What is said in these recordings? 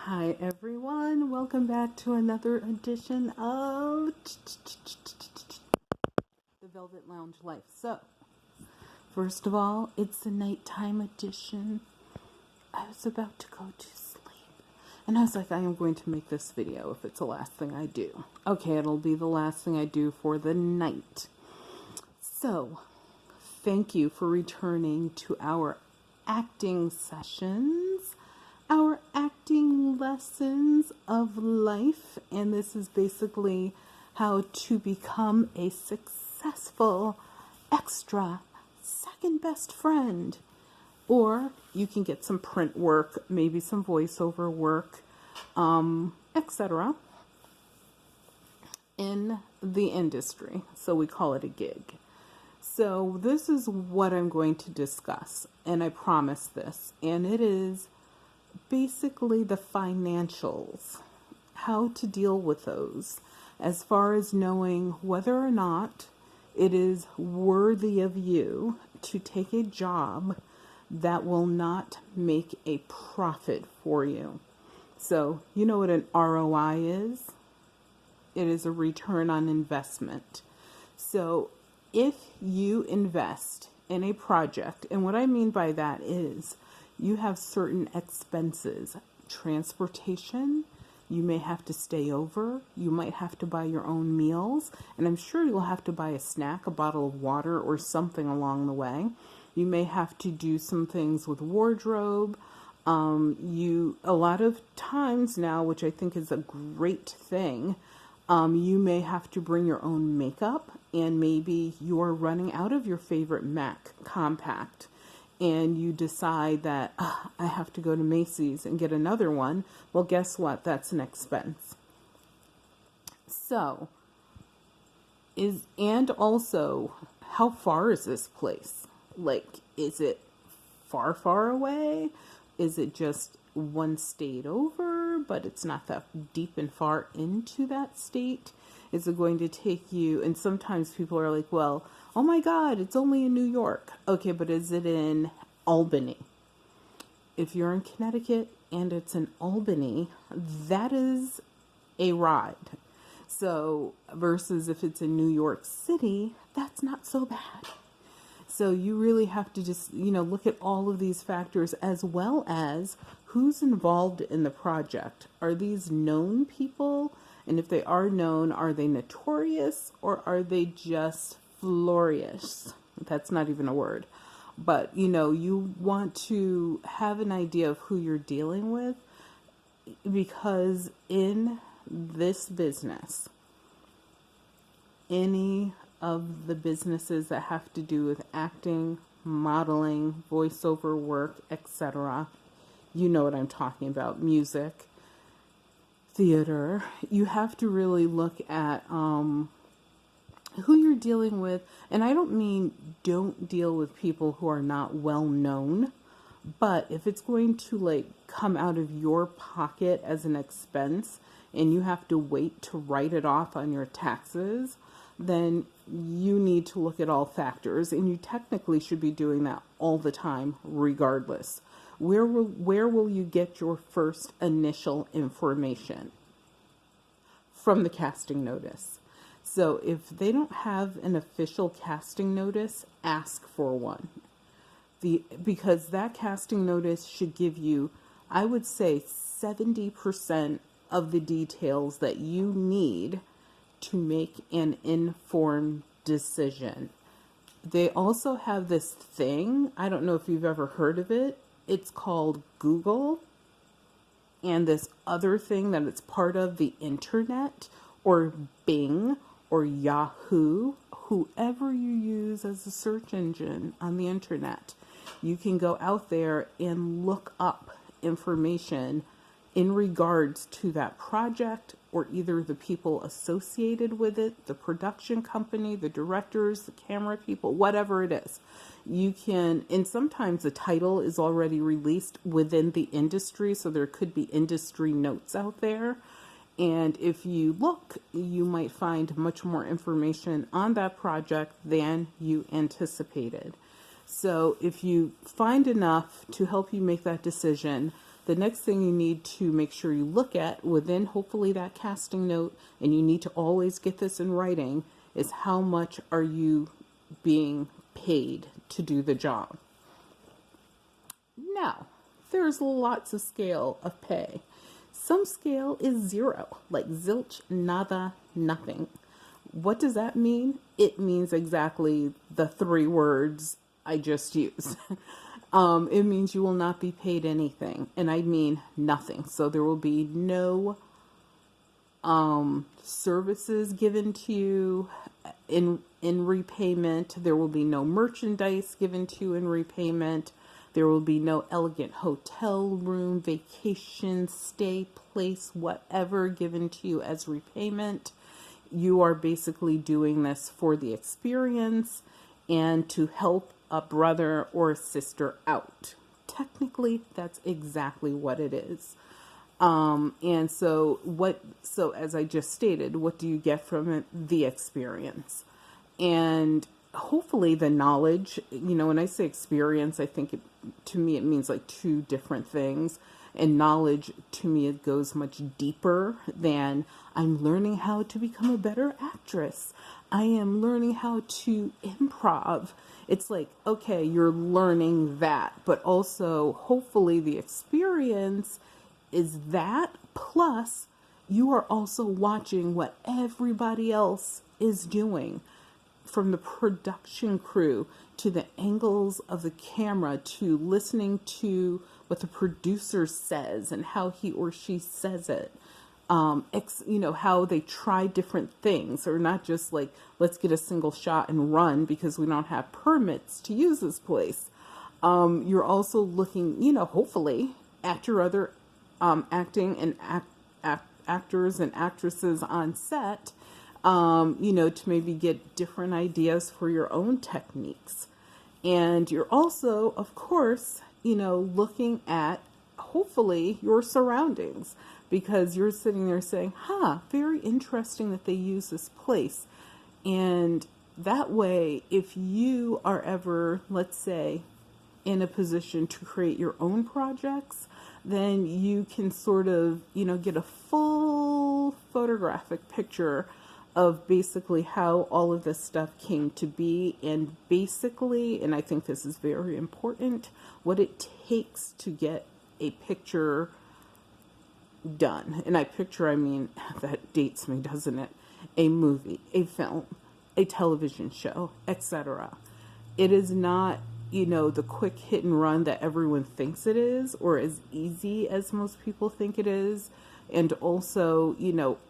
Hi everyone, welcome back to another edition of the Velvet Lounge Life. So, first of all, it's the nighttime edition. I was about to go to sleep, and I was like, I am going to make this video if it's the last thing I do. Okay, it'll be the last thing I do for the night. So, thank you for returning to our acting sessions, our acting lessons of life, and this is basically how to become a successful extra second best friend. Or you can get some print work, maybe some voiceover work, etc. in the industry. So we call it a gig. So this is what I'm going to discuss, and I promise this, and it is basically the financials, how to deal with those, as far as knowing whether or not it is worthy of you to take a job that will not make a profit for you. So you know what an ROI is? It is a return on investment. So if you invest in a project, and what I mean by that is you have certain expenses, transportation, you may have to stay over, you might have to buy your own meals, and I'm sure you'll have to buy a snack, a bottle of water, or something along the way. You may have to do some things with wardrobe. A lot of times now, which I think is a great thing, you may have to bring your own makeup, and maybe you're running out of your favorite MAC compact, and you decide that I have to go to Macy's and get another one. Well, guess what? That's an expense. So, and also, how far is this place? Like, is it far, far away? Is it just one state over, but it's not that deep and far into that state? Is it going to take you, and sometimes people are like, well, oh my God, it's only in New York. Okay, but is it in Albany? If you're in Connecticut and it's in Albany, that is a ride. So versus if it's in New York City, that's not so bad. So you really have to just, look at all of these factors, as well as who's involved in the project. Are these known people? And if they are known, are they notorious, or are they just florious? That's not even a word. But, you want to have an idea of who you're dealing with, because in this business, any of the businesses that have to do with acting, modeling, voiceover work, etc., you know what I'm talking about, music, theater, you have to really look at who you're dealing with. And I don't mean don't deal with people who are not well known, but if it's going to come out of your pocket as an expense and you have to wait to write it off on your taxes, then you need to look at all factors, and you technically should be doing that all the time regardless. Where will you get your first initial information? From the casting notice. So if they don't have an official casting notice, ask for one. Because that casting notice should give you, I would say, 70% of the details that you need to make an informed decision. They also have this thing, I don't know if you've ever heard of it, it's called Google, and this other thing that it's part of the internet, or Bing, or Yahoo, whoever you use as a search engine on the internet. You can go out there and look up information in regards to that project, or either the people associated with it, the production company, the directors, the camera people, whatever it is. You can, and sometimes the title is already released within the industry, so there could be industry notes out there. And if you look, you might find much more information on that project than you anticipated. So if you find enough to help you make that decision, the next thing you need to make sure you look at within hopefully that casting note, and you need to always get this in writing, is how much are you being paid to do the job. Now, there's lots of scale of pay. Some scale is zero, like zilch, nada, nothing. What does that mean? It means exactly the 3 words I just used. It means you will not be paid anything, and I mean nothing. So there will be no services given to you in repayment. There will be no merchandise given to you in repayment. There will be no elegant hotel room, vacation, stay place, whatever given to you as repayment. You are basically doing this for the experience and to help a brother or a sister out. Technically, that's exactly what it is. And so as I just stated, what do you get from it? The experience. And hopefully the knowledge, when I say experience, I think to me it means like 2 different things. And knowledge, to me, it goes much deeper than I'm learning how to become a better actress. I am learning how to improv. It's like, okay, you're learning that, but also hopefully the experience is that, plus you are also watching what everybody else is doing, from the production crew to the angles of the camera to listening to what the producer says and how he or she says it. How they try different things, or not just like, let's get a single shot and run because we don't have permits to use this place. You're also looking, hopefully at your other acting and actors and actresses on set, to maybe get different ideas for your own techniques. And you're also, of course, looking at hopefully your surroundings, because you're sitting there saying, very interesting that they use this place. And that way, if you are ever, let's say, in a position to create your own projects, then you can sort of, get a full photographic picture of basically how all of this stuff came to be, and basically, and I think this is very important, what it takes to get a picture done. And I mean, that dates me, doesn't it? A movie, a film, a television show, etc. It is not, the quick hit and run that everyone thinks it is, or as easy as most people think it is. And also,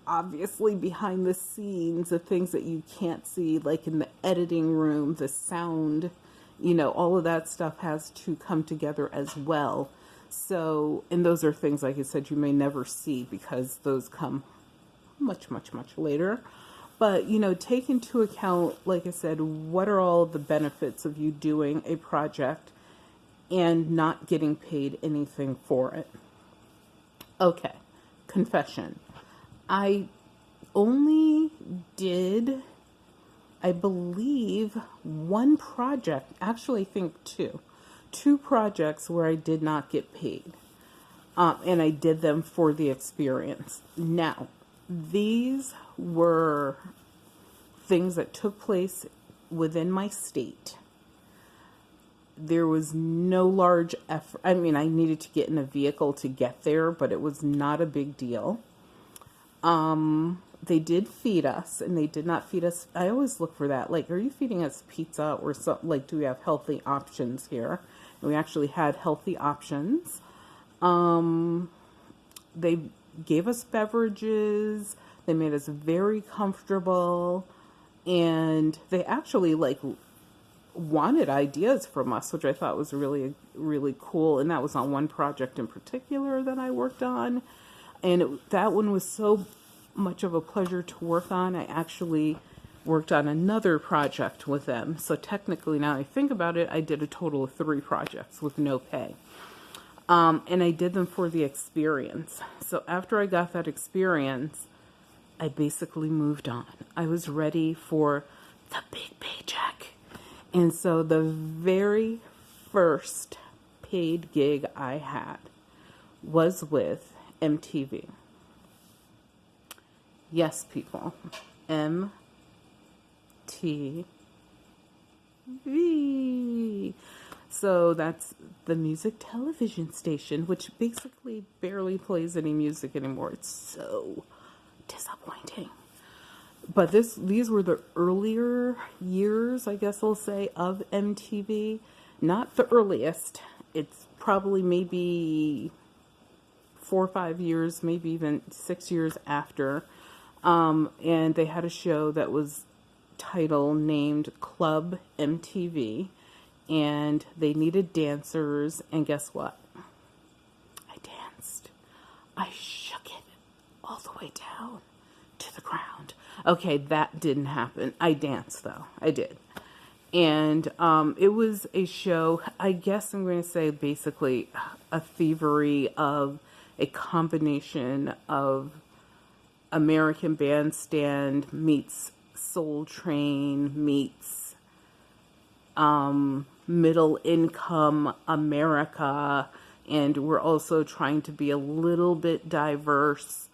obviously behind the scenes, the things that you can't see, like in the editing room, the sound, all of that stuff has to come together as well. So, and those are things, like I said, you may never see because those come much, much, much later. But, take into account, like I said, what are all the benefits of you doing a project and not getting paid anything for it? Okay, confession. I only did, I believe, 1 project, actually I think 2 projects where I did not get paid. And I did them for the experience. Now, these were things that took place within my state. There was no large effort. I mean, I needed to get in a vehicle to get there, but it was not a big deal. They did feed us, and they did not feed us. I always look for that. Like, are you feeding us pizza or something? Like, do we have healthy options here? And we actually had healthy options. They gave us beverages. They made us very comfortable. And they actually, wanted ideas from us, which I thought was really, really cool. And that was on one project in particular that I worked on. And that one was so much of a pleasure to work on. I actually worked on another project with them. So technically, now I think about it, I did a total of 3 projects with no pay. And I did them for the experience. So after I got that experience, I basically moved on. I was ready for the big paycheck. And so the very first paid gig I had was with MTV. Yes, people. MTV. So that's the music television station, which basically barely plays any music anymore. It's so disappointing. But these were the earlier years, I guess I'll say, of MTV. Not the earliest. It's probably maybe 4 or 5 years, maybe even 6 years after. And they had a show that was named Club MTV, and they needed dancers, and guess what? I danced. I shook it all the way down to the ground. Okay, that didn't happen. I danced, though. I did. And it was a show, I guess I'm going to say basically a thievery of a combination of American Bandstand meets Soul Train meets middle income America, and we're also trying to be a little bit diverse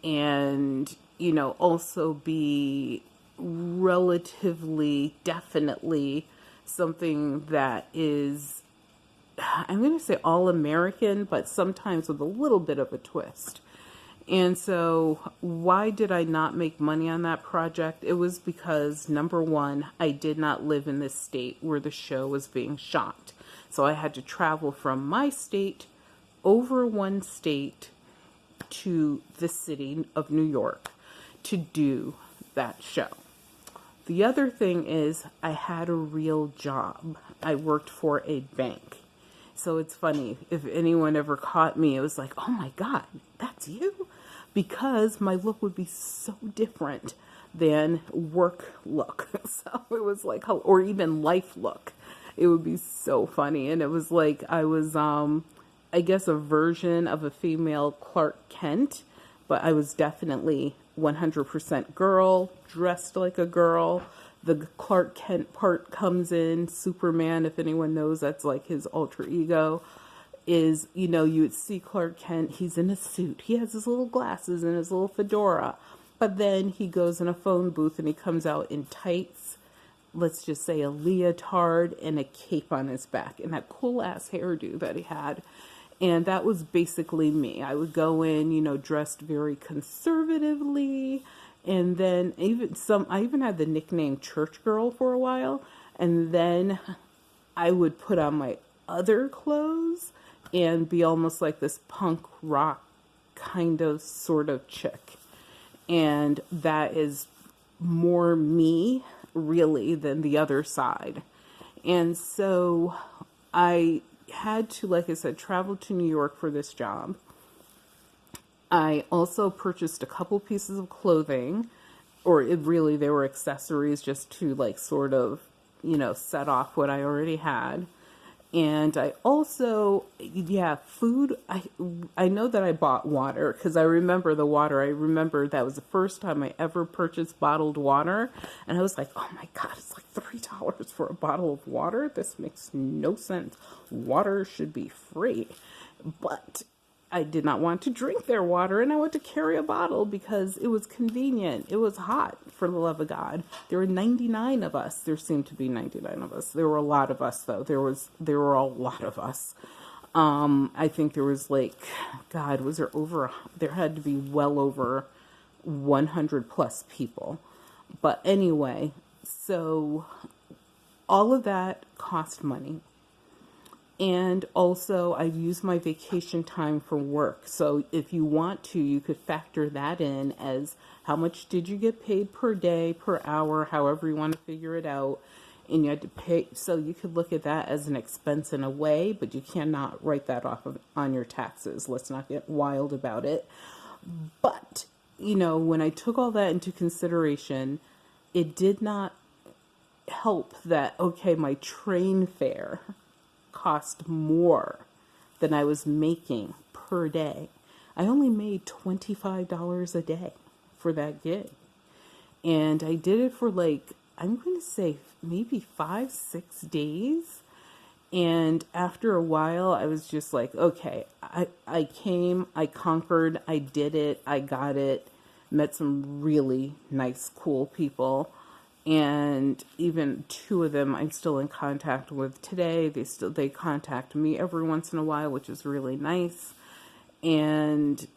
and, you know, also be relatively, definitely something that is, I'm going to say all American, but sometimes with a little bit of a twist. And so why did I not make money on that project? It was because, number one, I did not live in this state where the show was being shot. So I had to travel from my state over one state to the city of New York to do that show. The other thing is I had a real job. I worked for a bank. So it's funny, if anyone ever caught me, it was like, oh my God, that's you? Because my look would be so different than work look. So it was like, or even life look. It would be so funny. And it was like, I was, I guess, a version of a female Clark Kent, but I was definitely 100% girl, dressed like a girl. The Clark Kent part comes in. Superman, if anyone knows, that's like his alter ego, is, you know, you would see Clark Kent, he's in a suit. He has his little glasses and his little fedora. But then he goes in a phone booth and he comes out in tights, let's just say a leotard and a cape on his back and that cool ass hairdo that he had. And that was basically me. I would go in, you know, dressed very conservatively. And then I even had the nickname Church Girl for a while. And then I would put on my other clothes and be almost like this punk rock kind of sort of chick. And that is more me, really, than the other side. And so I had to, like I said, travel to New York for this job. I also purchased a couple pieces of clothing, or they were accessories just to like sort of, you know, set off what I already had. And I also, food. I know that I bought water because I remember the water. I remember that was the first time I ever purchased bottled water. And I was like, oh my God, it's like $3 for a bottle of water. This makes no sense. Water should be free. But I did not want to drink their water, and I went to carry a bottle because it was convenient. It was hot, for the love of God. There were 99 of us. There seemed to be 99 of us. There were a lot of us, though. There were a lot of us. I think there was like, God, there had to be well over 100 plus people. But anyway, so all of that cost money. And also, I use my vacation time for work. So if you want to, you could factor that in as how much did you get paid per day, per hour, however you want to figure it out. And you had to pay. So you could look at that as an expense in a way, but you cannot write that off on your taxes. Let's not get wild about it. But, you know, when I took all that into consideration, it did not help that, okay, my train fare cost more than I was making per day. I only made $25 a day for that gig. And I did it for like, I'm going to say maybe 5-6 days. And after a while, I was just like, okay, I came, I conquered, I did it, I got it, met some really nice, cool people. And even two of them I'm still in contact with today. They contact me every once in a while, which is really nice. And,